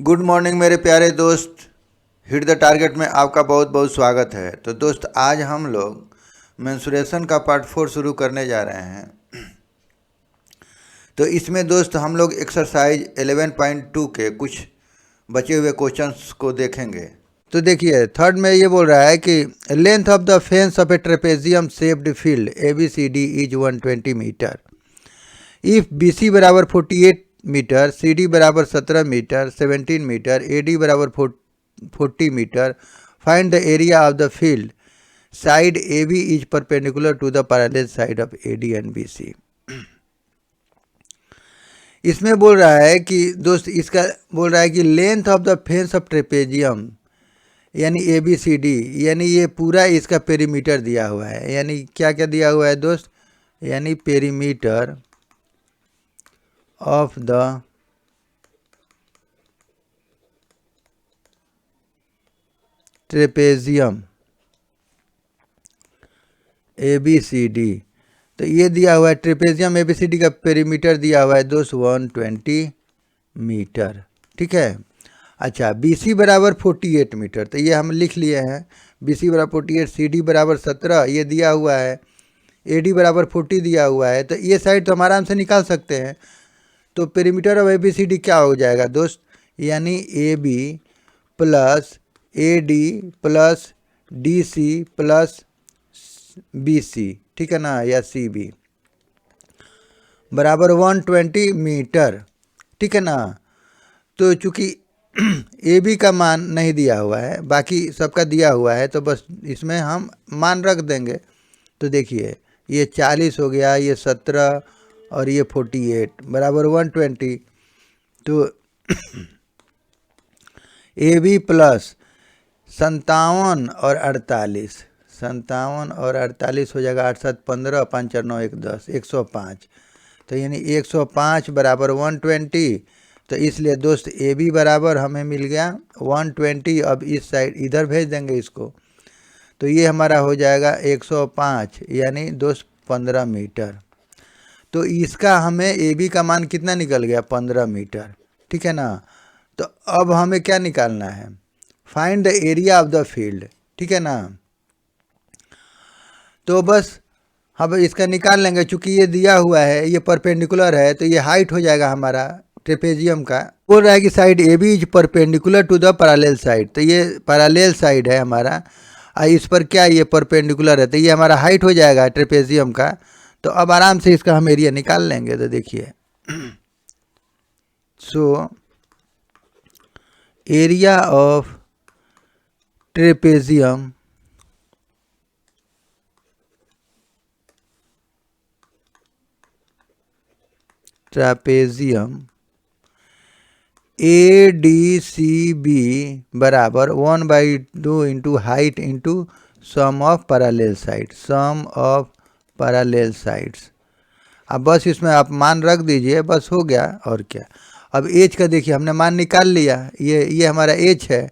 Good morning मेरे प्यारे दोस्त। हिट द टारगेट में आपका बहुत बहुत स्वागत है। तो दोस्त, आज हम लोग मेंसुरेशन का पार्ट 4 शुरू करने जा रहे हैं। तो इसमें दोस्त हम लोग एक्सरसाइज 11.2 के कुछ बचे हुए क्वेश्चंस को देखेंगे। तो देखिए, थर्ड में ये बोल रहा है कि length of the fence of a trapezium shaped field ABCD is 120 metre. If BC बराबर 48 मीटर, CD बराबर 17 मीटर, 17 मीटर, AD बराबर 40 metre, find the area of the field side AB is perpendicular to the parallel side of AD and BC। इसमें बोल रहा है कि दोस्त, इसका बोल रहा है कि length of the fence of trapezium यानी ABCD, यानी ये पूरा इसका पेरीमीटर दिया हुआ है। यानी क्या क्या दिया हुआ है दोस्त? यानी perimeter of the trapezium ABCD। तो ये दिया हुआ है ट्रेपेजियम ABCD का पेरीमीटर दिया हुआ है दोस्त 120 मीटर। ठीक है। अच्छा, BC बराबर 48 मीटर, तो ये हम लिख लिए हैं। BC बराबर 48, CD बराबर 17 ये दिया हुआ है, AD बराबर 40 दिया हुआ है। तो ये साइड तो हम आराम से निकाल सकते हैं। तो पेरीमीटर ऑफ ABCD क्या हो जाएगा दोस्त? यानी AB plus AD plus DC plus BC, ठीक है ना, या CB बराबर 120 मीटर। ठीक है ना। तो चूँकि AB का मान नहीं दिया हुआ है, बाकी सबका दिया हुआ है, तो बस इसमें हम मान रख देंगे। तो देखिए, ये 40 हो गया, ये 17 और ये 48 बराबर 120। तो AB प्लस 57 और 48, 57 और 48 हो जाएगा 8 7 15, 5 4 9 1 10, 105। तो यानी 105 बराबर 120। तो इसलिए दोस्त AB बराबर हमें मिल गया 120। अब इस साइड इधर भेज देंगे इसको, तो ये हमारा हो जाएगा 105, यानी दोस्त 15 मीटर। तो इसका हमें AB का मान कितना निकल गया? 15 मीटर। ठीक है ना। तो अब हमें क्या निकालना है? Find the area of the field. ठीक है ना। तो बस हम इसका निकाल लेंगे। चूँकि ये दिया हुआ है, ये परपेंडिकुलर है, तो ये हाइट हो जाएगा हमारा ट्रेपेजियम का। बोल रहा है कि side AB is perpendicular to the parallel side, तो ये पैरेलल साइड है हमारा, इस पर क्या ये परपेंडिकुलर है, तो ये हमारा हाइट हो जाएगा ट्रेपेजियम का। तो अब आराम से इसका हम एरिया निकाल लेंगे। तो देखिए, so area of trapezium ADCB बराबर 1/2 into height into sum of parallel side, sum of parallel sides. अब बस इसमें आप मान रख दीजिए, बस हो गया। और क्या। अब एज का देखिए, हमने मान निकाल लिया। ये हमारा एज है,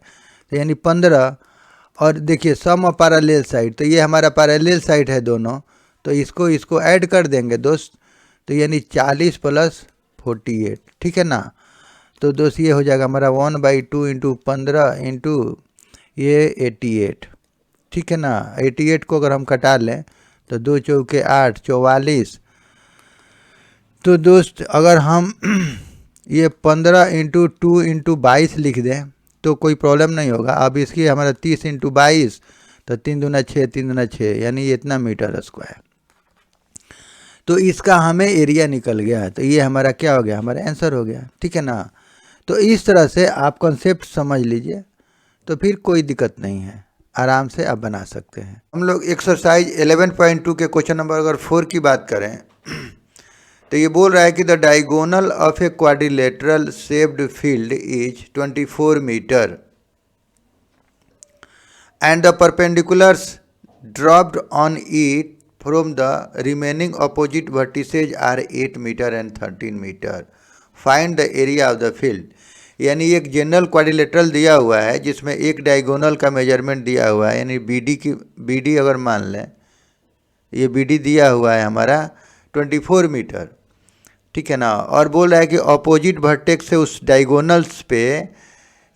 तो यानी 15। और देखिए सम ऑफ पैरेलल साइड, तो ये हमारा पैरेलल साइड है दोनों, तो इसको ऐड कर देंगे दोस्त। तो यानी 40 प्लस 48। ठीक है ना। तो दोस्त ये हो जाएगा हमारा 1/2 इंटू 15 इंटू ये 88। ठीक है ना। 88 को अगर हम कटा लें तो 2 चौके 8, 44। तो दोस्त अगर हम ये 15 इंटू 2 इंटू 22 लिख दें तो कोई प्रॉब्लम नहीं होगा। अब इसकी हमारा 30 इंटू 22, तो 3 दूना 6, 3 दूना 6, यानी ये इतना मीटर स्क्वायर। तो इसका हमें एरिया निकल गया। तो ये हमारा क्या हो गया? हमारा आंसर हो गया। ठीक है ना। तो इस तरह से आप कॉन्सेप्ट समझ लीजिए, तो फिर कोई दिक्कत नहीं है, आराम से आप बना सकते हैं। हम लोग एक्सरसाइज 11.2 के क्वेश्चन नंबर अगर 4 की बात करें, तो ये बोल रहा है कि the diagonal of a quadrilateral shaped field is 24 metre and the perpendiculars dropped on it from the remaining opposite vertices are 8 metre and 13 metre. Find the area of the field. यानी एक जनरल क्वाड्रिलेटरल दिया हुआ है जिसमें एक diagonal का measurement दिया हुआ है, यानी BD अगर मान लें, ये BD दिया हुआ है हमारा 24 मीटर। ठीक है ना। और बोल रहा है कि अपोजिट वर्टेक्स से उस डायगोनल्स पे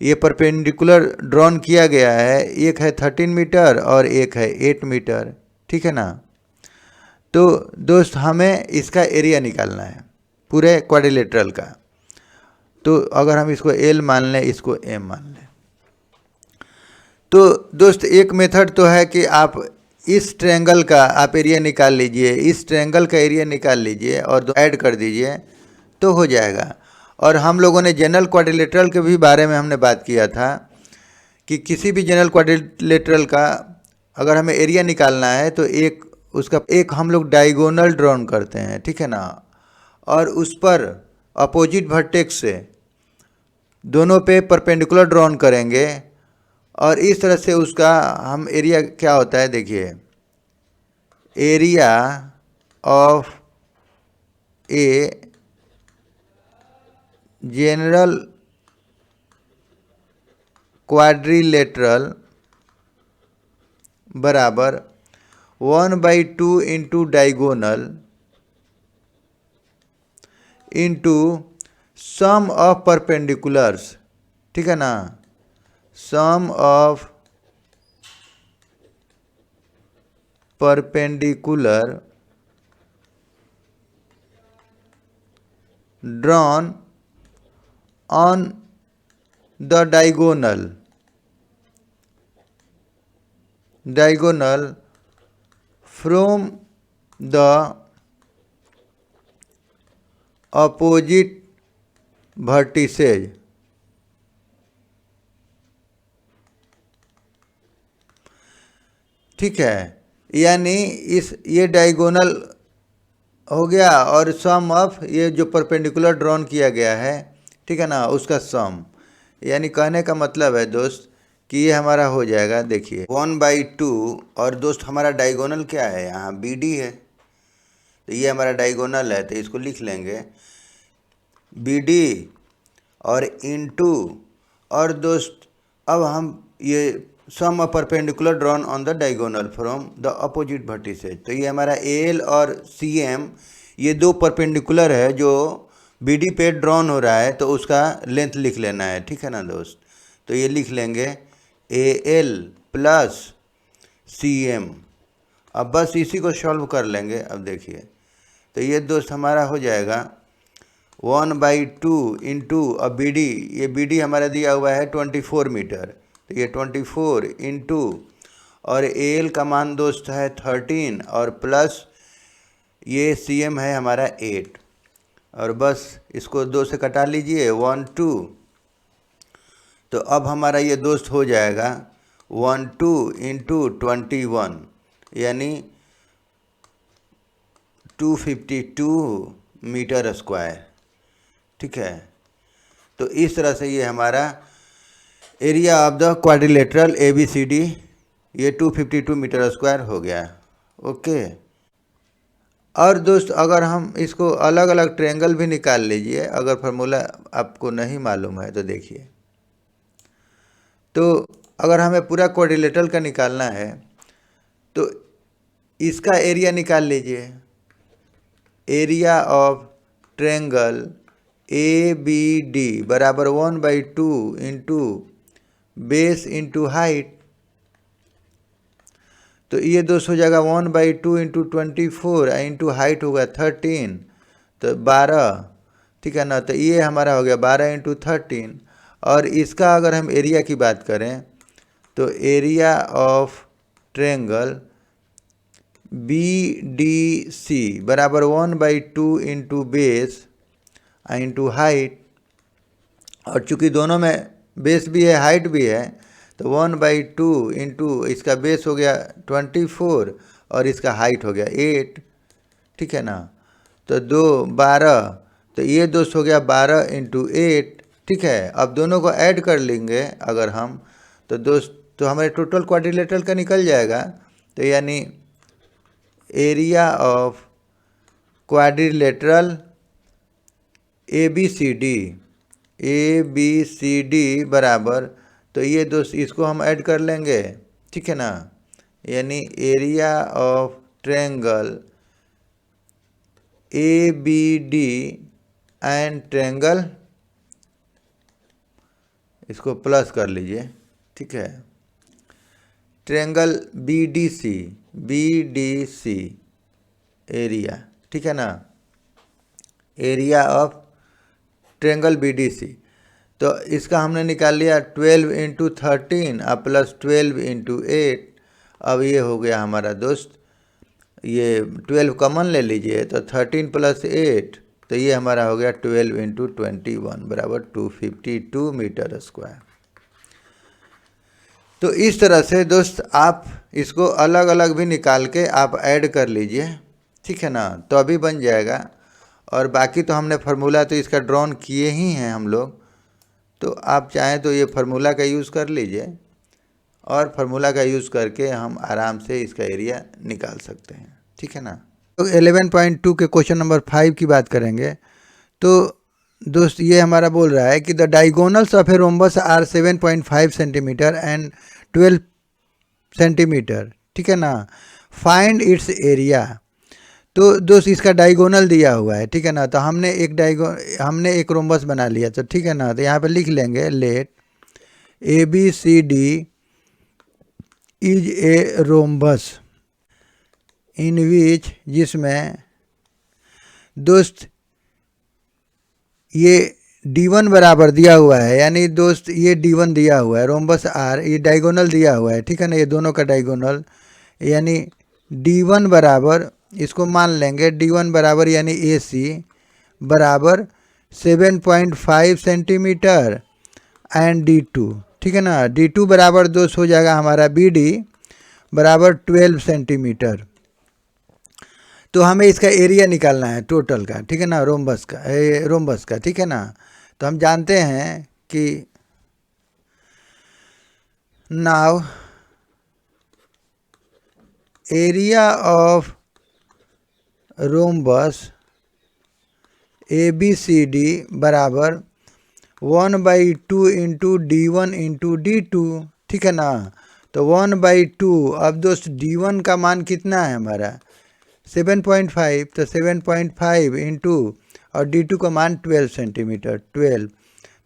ये परपेंडिकुलर ड्रॉन किया गया है, एक है 13 मीटर और एक है 8 मीटर, ठीक है ना। तो दोस्त हमें इसका एरिया निकालना है पूरे क्वाड्रिलेटरल का। तो अगर हम इसको एल मान लें, इसको एम मान लें, तो दोस्त एक मेथड तो है कि आप इस ट्रायंगल का आप एरिया निकाल लीजिए, इस ट्रायंगल का एरिया निकाल लीजिए और ऐड कर दीजिए तो हो जाएगा। और हम लोगों ने जनरल क्वाड्रिलेटरल के भी बारे में हमने बात किया था कि किसी भी जनरल क्वाड्रिलेटरल का अगर हमें एरिया निकालना है तो एक हम लोग डायगोनल ड्रॉन करते हैं, ठीक है ना, और उस पर अपोजिट वर्टेक्स से दोनों पे परपेंडिकुलर ड्रॉन करेंगे और इस तरह से उसका हम एरिया क्या होता है देखिए, area of a general quadrilateral बराबर 1/2 into diagonal into sum of perpendiculars, ठीक है ना, sum of perpendicular drawn on the diagonal from the opposite vertices, ठीक है। यानी ये डायगोनल हो गया और सम ऑफ ये जो परपेंडिकुलर ड्रॉन किया गया है, ठीक है ना, उसका सम। यानी कहने का मतलब है दोस्त कि ये हमारा हो जाएगा, देखिए 1/2 और दोस्त हमारा डायगोनल क्या है, यहाँ बी डी है, तो ये हमारा डायगोनल है, तो इसको लिख लेंगे बी डी और इनटू, और दोस्त अब हम ये sum of perpendicular drawn on the diagonal from the opposite vertices, तो ये हमारा एल और सी एम ये दो परपेंडिकुलर है जो बी डी पे ड्रॉन हो रहा है, तो उसका लेंथ लिख लेना है, ठीक है ना दोस्त। तो ये लिख लेंगे A L plus C M. अब बस इसी को सॉल्व कर लेंगे। अब देखिए, तो ये दोस्त हमारा हो जाएगा 1/2 इंटू, अब बी डी, ये बी डी हमारा दिया हुआ है 24 मीटर, तो ये 24 इंटू, और एल का मान दोस्त है 13 और प्लस ये सी एम है हमारा 8, और बस इसको 2 से कटा लीजिए 1 2, तो अब हमारा ये दोस्त हो जाएगा 12 इंटू 21 यानी 252 मीटर स्क्वायर, ठीक है। तो इस तरह से ये हमारा area of the quadrilateral A B C D ये 252 मीटर स्क्वायर हो गया, ओके। और दोस्त अगर हम इसको अलग अलग ट्रायंगल भी निकाल लीजिए, अगर फार्मूला आपको नहीं मालूम है तो देखिए, तो अगर हमें पूरा क्वाड्रिलेटरल का निकालना है तो इसका एरिया निकाल लीजिए, area of triangle A B D बराबर 1/2 इंटू बेस इंटू हाइट, तो ये दोस्त हो जाएगा 1/2 इंटू 24 इंटू हाइट होगा 13, तो 12, ठीक है ना। तो ये हमारा हो गया 12 इंटू 13, और इसका अगर हम एरिया की बात करें तो area of triangle B D C बराबर 1/2 इंटू बेस इंटू हाइट, और चूंकि दोनों में बेस भी है हाइट भी है, तो 1/2 इंटू इसका बेस हो गया 24 और इसका हाइट हो गया 8, ठीक है ना। तो 2 12, तो ये दोस्त हो गया 12 इंटू 8, ठीक है। अब दोनों को ऐड कर लेंगे अगर हम, तो दोस्त तो हमारे टोटल क्वाड्रिलेटरल का निकल जाएगा। तो यानी area of quadrilateral A B C D बराबर, तो ये दोस्त इसको हम ऐड कर लेंगे, ठीक है ना, यानी area of triangle A B D and triangle इसको प्लस कर लीजिए, ठीक है। Triangle B D C area, ठीक है ना, area of triangle B D C. तो इसका हमने निकाल लिया 12 इंटू 13 और प्लस 12 इंटू 8। अब ये हो गया हमारा दोस्त, ये 12 कॉमन ले लीजिए तो 13 प्लस 8, तो ये हमारा हो गया 12 इंटू 21 बराबर 252 मीटर स्क्वायर। तो इस तरह से दोस्त आप इसको अलग अलग भी निकाल के आप ऐड कर लीजिए, ठीक है ना, तो अभी बन जाएगा। और बाकी तो हमने फार्मूला तो इसका ड्रॉन किए ही हैं हम लोग, तो आप चाहें तो ये फार्मूला का यूज़ कर लीजिए और फार्मूला का यूज़ करके हम आराम से इसका एरिया निकाल सकते हैं, ठीक है ना। तो 11.2 के क्वेश्चन नंबर 5 की बात करेंगे। तो दोस्त ये हमारा बोल रहा है कि the diagonals of a rhombus are 7.5 centimetre and 12 centimetre, ठीक है ना, फाइंड इट्स एरिया। तो दोस्त इसका डायगोनल दिया हुआ है, ठीक है ना, तो हमने एक रोम्बस बना लिया, तो ठीक है ना, तो यहाँ पे लिख लेंगे let A B C D is a rhombus in which, जिसमें दोस्त ये D1 बराबर दिया हुआ है, यानी दोस्त ये D1 दिया हुआ है, रोम्बस आर ये डायगोनल दिया हुआ है, ठीक है ना, ये दोनों का डायगोनल यानी D1 बराबर, इसको मान लेंगे D1 बराबर यानी AC बराबर 7.5 सेंटीमीटर एंड D2, ठीक है ना, D2 बराबर दोस्त हो जाएगा हमारा BD बराबर 12 सेंटीमीटर। तो हमें इसका एरिया निकालना है टोटल का, ठीक है ना, रोम्बस का, ठीक है ना। तो हम जानते हैं कि now area of rhombus ABCD बराबर 1/2 इंटू D1 इंटू D2, ठीक है ना। तो 1/2, अब दोस्त D1 का मान कितना है हमारा 7.5, तो 7.5 इंटू और D2 का मान 12 सेंटीमीटर 12,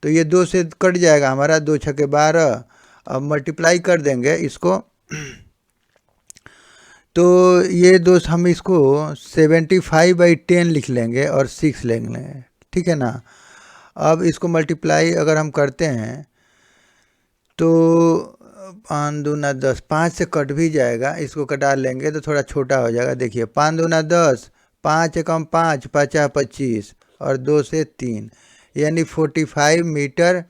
तो ये 2 से कट जाएगा हमारा, 2 छके 12। अब मल्टीप्लाई कर देंगे इसको, तो ये दोस्त हम इसको 75/10 लिख लेंगे और 6 लेंगे, ठीक है ना। अब इसको मल्टीप्लाई अगर हम करते हैं तो 5 दूना 10, 5 से कट भी जाएगा, इसको कटा लेंगे तो थोड़ा छोटा हो जाएगा। देखिए 5 दूना 10, 5 एकम 5, 5 25 और 2 से 3 यानी 45 मीटर।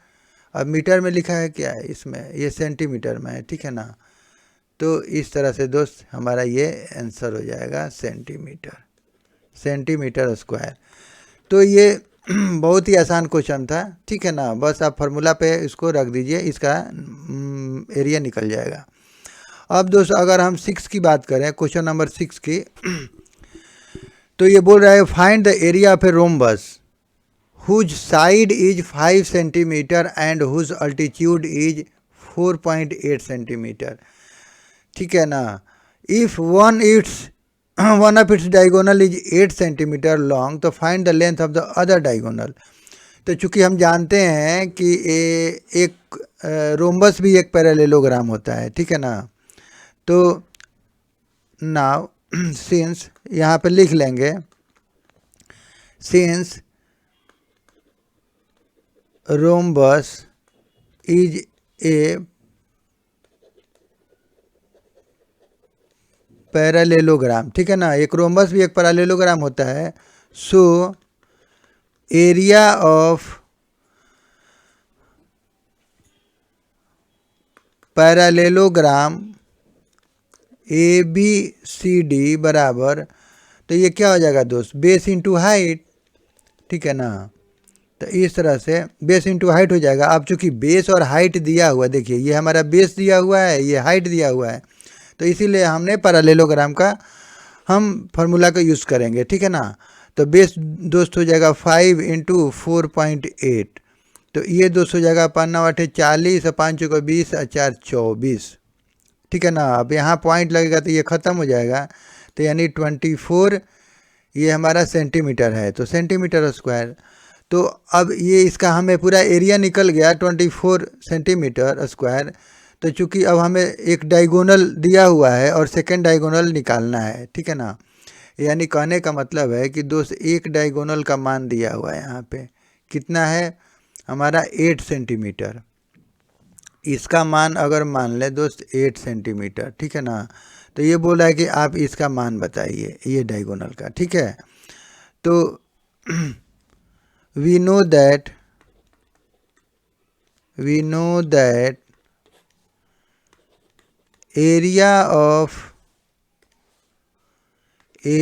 अब मीटर में लिखा है क्या है इसमें, ये सेंटीमीटर में है, ठीक है ना। तो इस तरह से दोस्त हमारा ये आंसर हो जाएगा सेंटीमीटर स्क्वायर। तो ये बहुत ही आसान क्वेश्चन था, ठीक है ना, बस आप फार्मूला पे इसको रख दीजिए, इसका एरिया निकल जाएगा। अब दोस्त अगर हम 6 की बात करें, क्वेश्चन नंबर 6 की, तो ये बोल रहा है find the area of a rhombus whose side is 5 centimetre and whose altitude is 4.8 centimetre, ठीक है ना। If one of its diagonal is 8 centimetre long, तो find the length of the other diagonal. तो चूंकि हम जानते हैं कि एक रोम्बस भी एक पैरेललोग्राम होता है, ठीक है ना। तो नाउ सिंस यहाँ पे लिख लेंगे, since rhombus is a parallelogram, ठीक है ना, एक रोम्बस भी एक पैरेललोग्राम होता है। सो एरिया ऑफ पैरेललोग्राम ABCD बराबर, तो ये क्या हो जाएगा दोस्त, बेस इंटू हाइट, ठीक है ना। तो इस तरह से बेस इंटू हाइट हो जाएगा। अब चूंकि बेस और हाइट दिया हुआ, देखिए ये हमारा बेस दिया हुआ है, ये हाइट दिया हुआ है, तो इसीलिए हमने पैरेललोग्राम का हम फार्मूला का यूज़ करेंगे, ठीक है ना। तो बेस दोस्त हो जाएगा 5 इंटू 4.8, तो ये दोस्त हो जाएगा 5 9 8 40 और 5 चौके 20 और 4 24, ठीक है ना। अब यहाँ पॉइंट लगेगा तो ये ख़त्म हो जाएगा, तो यानी 24 ये हमारा सेंटीमीटर है, तो सेंटीमीटर स्क्वायर। तो अब ये इसका हमें पूरा एरिया निकल गया 24 सेंटीमीटर स्क्वायर। तो चूंकि अब हमें एक डायगोनल दिया हुआ है और सेकंड डायगोनल निकालना है, ठीक है ना। यानी कहने का मतलब है कि दोस्त एक डायगोनल का मान दिया हुआ है यहाँ पे, कितना है हमारा 8 सेंटीमीटर। इसका मान अगर मान ले दोस्त 8 सेंटीमीटर, ठीक है ना। तो ये बोला है कि आप इसका मान बताइए ये डायगोनल का, ठीक है। तो we know that area of a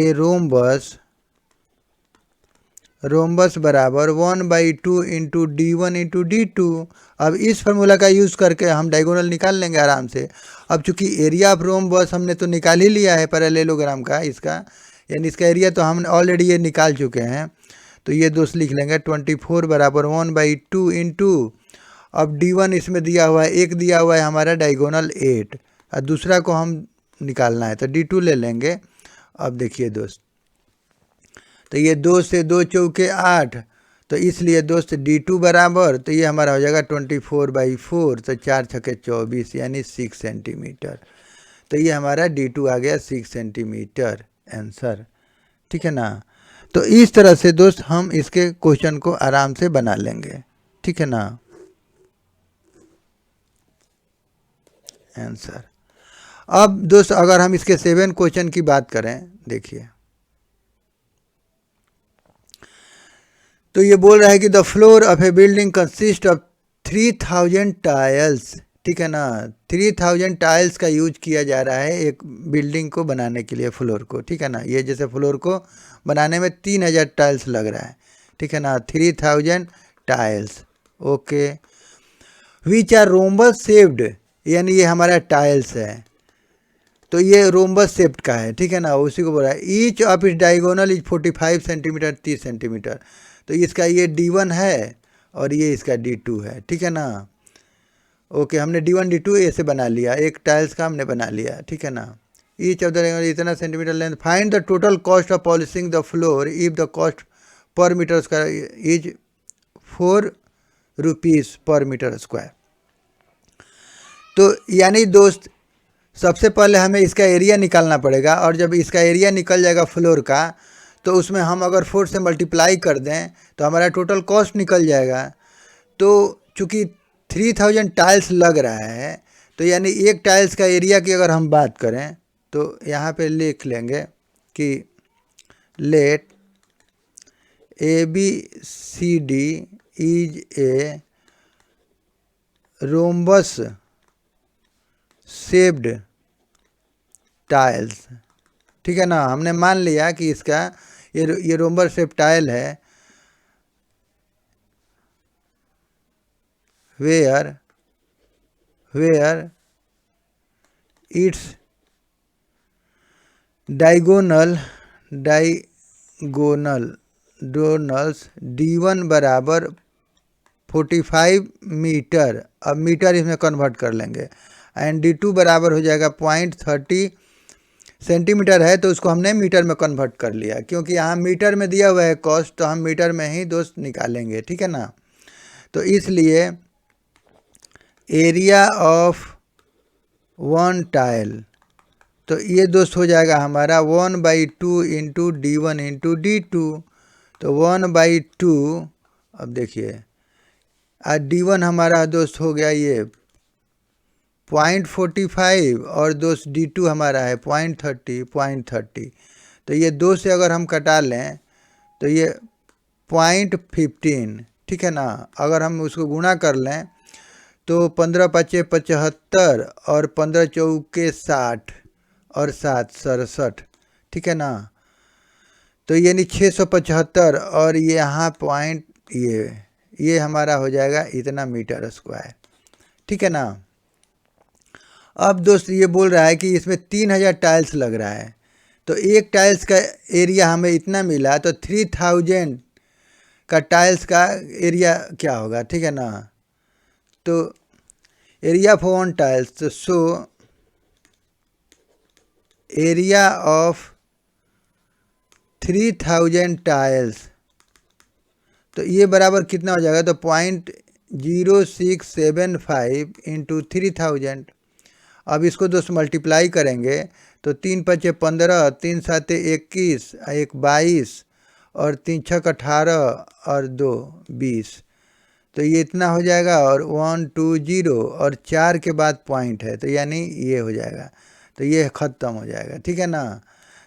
rhombus बराबर 1/2 इंटू D1 इंटू D2। अब इस फार्मूला का यूज़ करके हम डायगोनल निकाल लेंगे आराम से। अब चूंकि एरिया ऑफ रोम्बस हमने तो निकाल ही लिया है पैरेललोग्राम का, इसका यानी इसका एरिया तो हम ऑलरेडी ये निकाल चुके हैं। तो ये दोस्त लिख लेंगे 24 बराबर 1/2 इंटू, अब D1 इसमें दिया हुआ है, एक दिया हुआ है हमारा डायगोनल 8 और दूसरा को हम निकालना है तो D2 ले लेंगे। अब देखिए दोस्त, तो ये 2 से 2 चौके 8, तो इसलिए दोस्त D2 बराबर, तो ये हमारा हो जाएगा 24/4, तो 4 छके 24 यानी 6 सेंटीमीटर। तो ये हमारा D2 आ गया 6 सेंटीमीटर आंसर, ठीक है ना। तो इस तरह से दोस्त हम इसके क्वेश्चन को आराम से बना लेंगे, ठीक है ना आंसर। अब दोस्त अगर हम इसके 7 क्वेश्चन की बात करें, देखिए तो ये बोल रहा है कि the floor of A building consist of 3000 tiles, ठीक है ना। 3000 टाइल्स का यूज किया जा रहा है एक बिल्डिंग को बनाने के लिए, फ्लोर को, ठीक है ना। ये जैसे फ्लोर को बनाने में 3000 टाइल्स लग रहा है, ठीक है ना, 3000 tiles, okay. Which are rhombus shaped, यानी ये हमारा टाइल्स है, तो ये रोम्बस शेप्ड का है, ठीक है ना, उसी को बोल रहा है। ईच ऑफ इस डायगोनल इज 45 सेंटीमीटर, 30 सेंटीमीटर। तो इसका ये D1 है और ये इसका D2 है, ठीक है ना। ओके, हमने D1 D2 ऐसे बना लिया, एक टाइल्स का हमने बना लिया, ठीक है ना। ईच ऑफ द इतना centimetre length. Find the total cost of polishing the floor if the cost per metre square is 4 rupees per metre square. तो यानी दोस्त सबसे पहले हमें इसका एरिया निकालना पड़ेगा, और जब इसका एरिया निकल जाएगा फ्लोर का, तो उसमें हम अगर 4 से मल्टीप्लाई कर दें तो हमारा टोटल कॉस्ट निकल जाएगा। तो चूँकि 3000 टाइल्स लग रहा है, तो यानी एक टाइल्स का एरिया की अगर हम बात करें तो यहाँ पे लिख लेंगे कि let ABCD is a rhombus shaped tiles, ठीक है ना। हमने मान लिया कि इसका ये रोम्बस शेप टाइल है, वेयर इट्स डायगोनल्स D1 बराबर 45 मीटर, अब मीटर इसमें कन्वर्ट कर लेंगे, एंड D2 बराबर हो जाएगा 0.30 सेंटीमीटर है, तो उसको हमने मीटर में कन्वर्ट कर लिया, क्योंकि यहाँ मीटर में दिया हुआ है कॉस्ट, तो हम मीटर में ही दोस्त निकालेंगे, ठीक है ना। तो इसलिए एरिया ऑफ 1 टाइल, तो ये दोस्त हो जाएगा हमारा 1/2 इंटू D1 इंटू D2, तो 1/2। अब देखिए D1 हमारा दोस्त हो गया ये 0.45, और दोस्त D2 हमारा है 0.30। तो ये 2 से अगर हम कटा लें तो ये 0.15, ठीक है ना। अगर हम उसको गुणा कर लें तो 15 पचे 75 और 15 चौके 60 और 7 67, ठीक है ना। तो यानी 675, और ये यहाँ पॉइंट ये हमारा हो जाएगा इतना मीटर स्क्वायर, ठीक है ना। अब दोस्त ये बोल रहा है कि इसमें 3000 टाइल्स लग रहा है, तो एक टाइल्स का एरिया हमें इतना मिला, तो 3000 का टाइल्स का एरिया क्या होगा, ठीक है ना। तो एरिया ऑफ 1 टाइल्स, तो सो एरिया ऑफ 3000 टाइल्स, तो ये बराबर कितना हो जाएगा, तो 0.0675 इंटू 3000। अब इसको दोस्त मल्टीप्लाई करेंगे तो 3 5 15, 3 7 21, 1 22 और 3 6 18 और 2 20। तो ये इतना हो जाएगा, और 1 2 0 और 4 के बाद पॉइंट है, तो यानी ये हो जाएगा, तो ये ख़त्म हो जाएगा, ठीक है ना।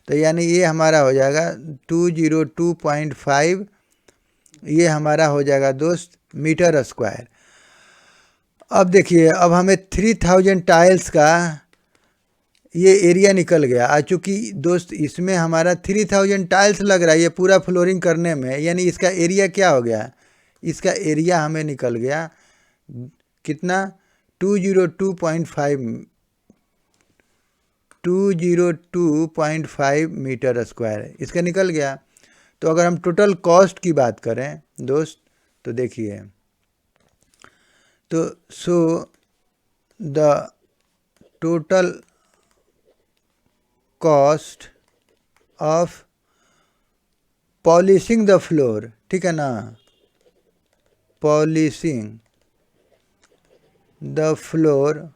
तो यानी ये हमारा हो जाएगा 202.5, ये हमारा हो जाएगा दोस्त मीटर स्क्वायर। अब देखिए, अब हमें 3000 टाइल्स का ये एरिया निकल गया। आ चूँकि दोस्त इसमें हमारा 3000 टाइल्स लग रहा है ये पूरा फ्लोरिंग करने में, यानी इसका एरिया क्या हो गया, इसका एरिया हमें निकल गया कितना, 202.5 मीटर स्क्वायर इसका निकल गया। तो अगर हम टोटल कॉस्ट की बात करें दोस्त, तो देखिए, तो so the total cost of polishing the floor, ठीक है ना, पॉलिशिंग द फ्लोर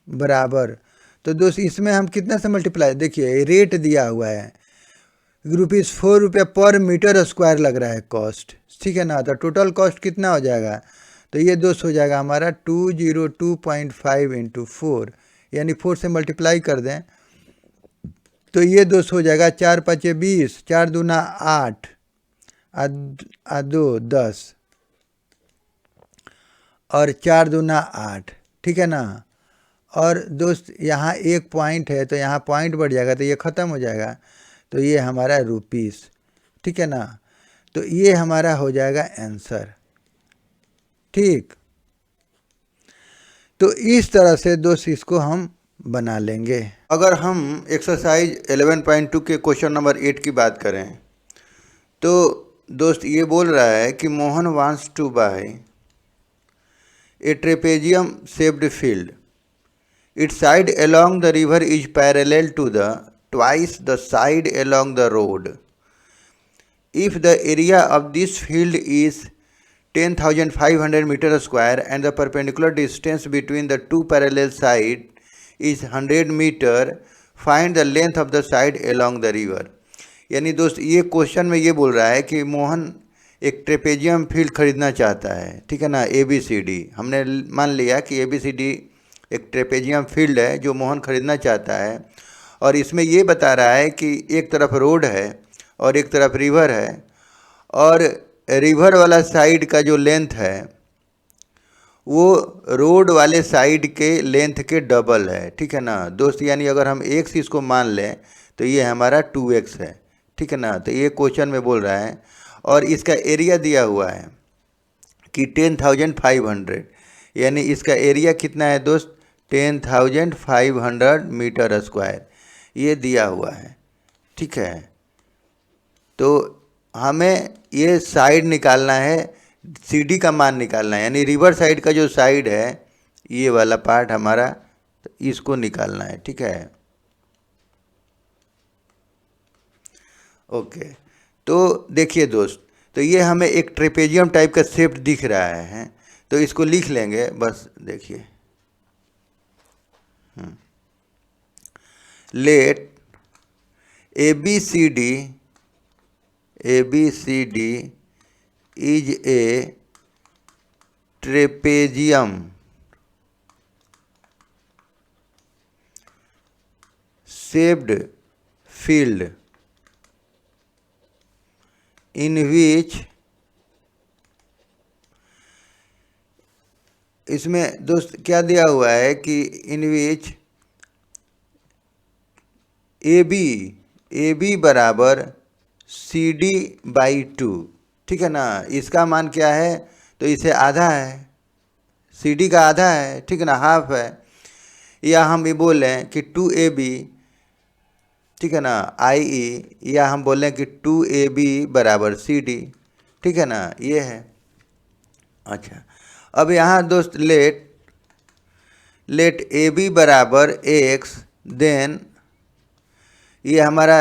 बराबर, तो दोस्त इसमें हम कितना से मल्टीप्लाई, देखिए रेट दिया हुआ है ₹4 पर मीटर स्क्वायर लग रहा है कॉस्ट, ठीक है ना। तो टोटल कॉस्ट कितना हो जाएगा, तो ये दोस्त हो जाएगा हमारा 202.5 इंटू 4, यानी 4 से मल्टीप्लाई कर दें तो ये दोस्त हो जाएगा 4 5 20, 4 दूना 8, 2 10 और 4 दूना 8, ठीक है ना। और दोस्त यहाँ एक पॉइंट है तो यहाँ पॉइंट बढ़ जाएगा, तो ये ख़त्म हो जाएगा, तो ये हमारा रुपीस, ठीक है ना। तो ये हमारा हो जाएगा आंसर, ठीक। तो इस तरह से दोस्त इसको हम बना लेंगे। अगर हम एक्सरसाइज 11.2 के क्वेश्चन नंबर 8 की बात करें, तो दोस्त ये बोल रहा है कि Mohan wants to buy a trapezium shaped field, its side along the river is parallel to the twice the side along the road. If the area of this field is 10,500 meter square and the perpendicular distance between the two parallel sides is 100 meter, find the length of the side along the river. यानी दोस्त ये question में ये बोल रहा है कि मोहन एक ट्रेपेजियम फील्ड खरीदना चाहता है, ठीक है ना, ABCD। हमने मान लिया कि ABCD एक ट्रेपेजियम फील्ड है जो मोहन खरीदना चाहता है, और इसमें ये बता रहा है कि एक तरफ रोड है और एक तरफ रिवर है, और रिवर वाला साइड का जो लेंथ है वो रोड वाले साइड के लेंथ के डबल है, ठीक है ना दोस्त। यानी अगर हम x इसको मान लें तो ये हमारा 2x है, ठीक है ना। तो ये क्वेश्चन में बोल रहा है, और इसका एरिया दिया हुआ है कि 10,500, यानी इसका एरिया कितना है दोस्त, 10,500 मीटर स्क्वायर ये दिया हुआ है, ठीक है। तो हमें ये साइड निकालना है, CD का मान निकालना है, यानी रिवर साइड का जो साइड है ये वाला पार्ट हमारा, तो इसको निकालना है, ठीक है। ओके, तो देखिए दोस्त, तो ये हमें एक ट्रेपेजियम टाइप का शेप दिख रहा है, तो इसको लिख लेंगे बस। देखिए, let ABCD is a trapezium shaped field in which, इसमें दोस्त क्या दिया हुआ है कि इन विच AB बराबर CD/2, ठीक है ना। इसका मान क्या है, तो इसे आधा है, CD का आधा है, ठीक है ना, हाफ है। या हम ये बोलें कि 2AB, ठीक है ना, IE, या हम बोलें कि 2AB बराबर CD, ठीक है ना, ये है। अच्छा, अब यहाँ दोस्त लेट AB बराबर X, देन ये हमारा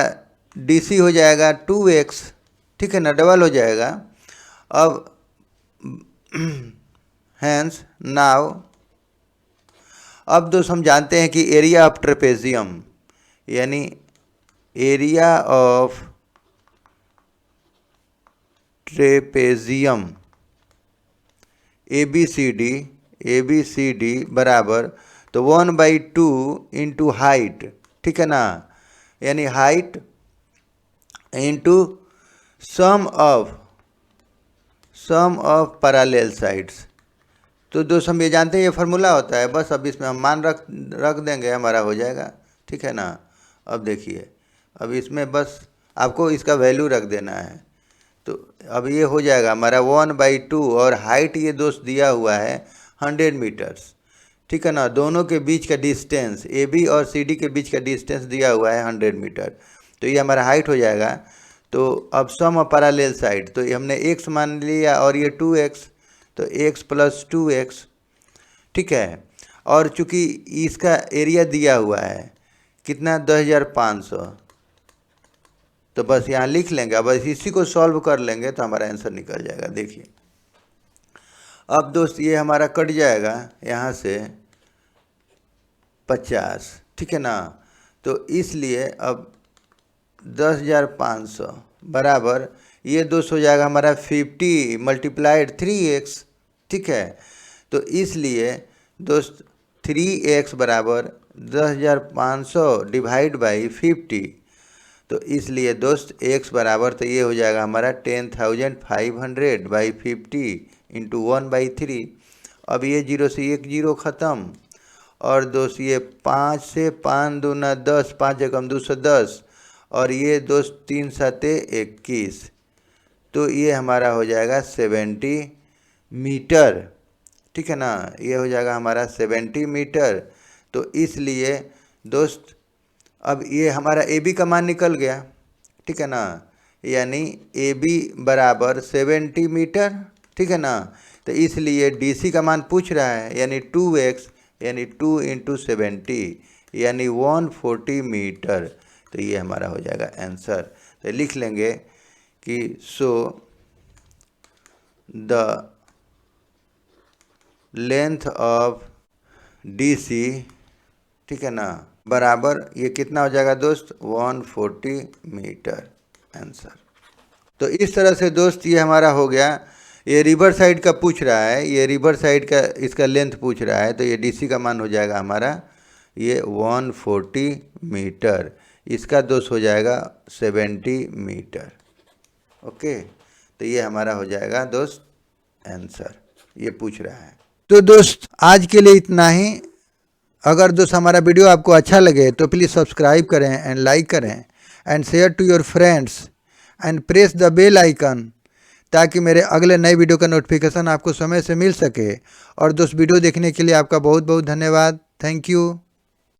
DC हो जाएगा 2X, ठीक है ना, डबल हो जाएगा। अब हैंस नाउ, अब दोस्त हम जानते हैं कि एरिया ऑफ ट्रेपेजियम यानी area of trapezium A B C D बराबर तो 1/2 इंटू हाइट, ठीक है ना, यानी height into sum of parallel sides. तो दोस्त हम ये जानते हैं ये फार्मूला होता है, बस अब इसमें हम मान रख देंगे, हमारा हो जाएगा, ठीक है ना। अब देखिए, अब इसमें बस आपको इसका वैल्यू रख देना है, तो अब ये हो जाएगा हमारा 1/2 और हाइट ये दोस्त दिया हुआ है 100 मीटर्स, ठीक है ना। दोनों के बीच का डिस्टेंस ए बी और सी डी के बीच का डिस्टेंस दिया हुआ है 100 मीटर, तो ये हमारा हाइट हो जाएगा। तो अब सम ऑफ पैरेलल साइड, तो ये हमने x मान लिया और ये 2x, तो x + 2x, ठीक है। और चूँकि इसका एरिया दिया हुआ है कितना 10,500, तो बस यहाँ लिख लेंगे। अब इसी को सॉल्व कर लेंगे तो हमारा आंसर निकल जाएगा। देखिए अब दोस्त ये हमारा कट जाएगा यहाँ से 50, ठीक है ना। तो इसलिए अब 10,500 बराबर ये दोस्त हो जाएगा हमारा 50 × 3x, ठीक है। तो इसलिए दोस्त 3x बराबर 10,500 / 50, तो इसलिए दोस्त x बराबर तो ये हो जाएगा हमारा 10,500 / 50 × 1/3। अब ये 0 से 1 0 ख़त्म, और दोस्त ये 5 से 5 दूना 10, 5 एकम 210, और ये दोस्त 3 7 21, तो ये हमारा हो जाएगा 70 मीटर, ठीक है ना। ये हो जाएगा हमारा 70 मीटर। तो इसलिए दोस्त अब ये हमारा ए बी का मान निकल गया, ठीक है ना, यानी ए बी बराबर 70 मीटर, ठीक है ना। तो इसलिए डी सी का मान पूछ रहा है, यानी 2x यानी 2 × 70 यानी 140 मीटर, तो ये हमारा हो जाएगा आंसर। तो लिख लेंगे कि so the length of D C, ठीक है ना, बराबर ये कितना हो जाएगा दोस्त 140 मीटर, आंसर। तो इस तरह से दोस्त ये हमारा हो गया। ये रिवर साइड का पूछ रहा है, ये रिवर साइड का इसका लेंथ पूछ रहा है, तो ये डीसी का मान हो जाएगा हमारा ये 140 मीटर, इसका दोस्त हो जाएगा 70 मीटर। ओके, तो ये हमारा हो जाएगा दोस्त आंसर, ये पूछ रहा है। तो दोस्त आज के लिए इतना ही। अगर दोस्त हमारा वीडियो आपको अच्छा लगे तो प्लीज़ सब्सक्राइब करें एंड लाइक करें and share to your friends and press the bell icon, ताकि मेरे अगले नए वीडियो का नोटिफिकेशन आपको समय से मिल सके। और दोस्त वीडियो देखने के लिए आपका बहुत बहुत धन्यवाद। Thank you.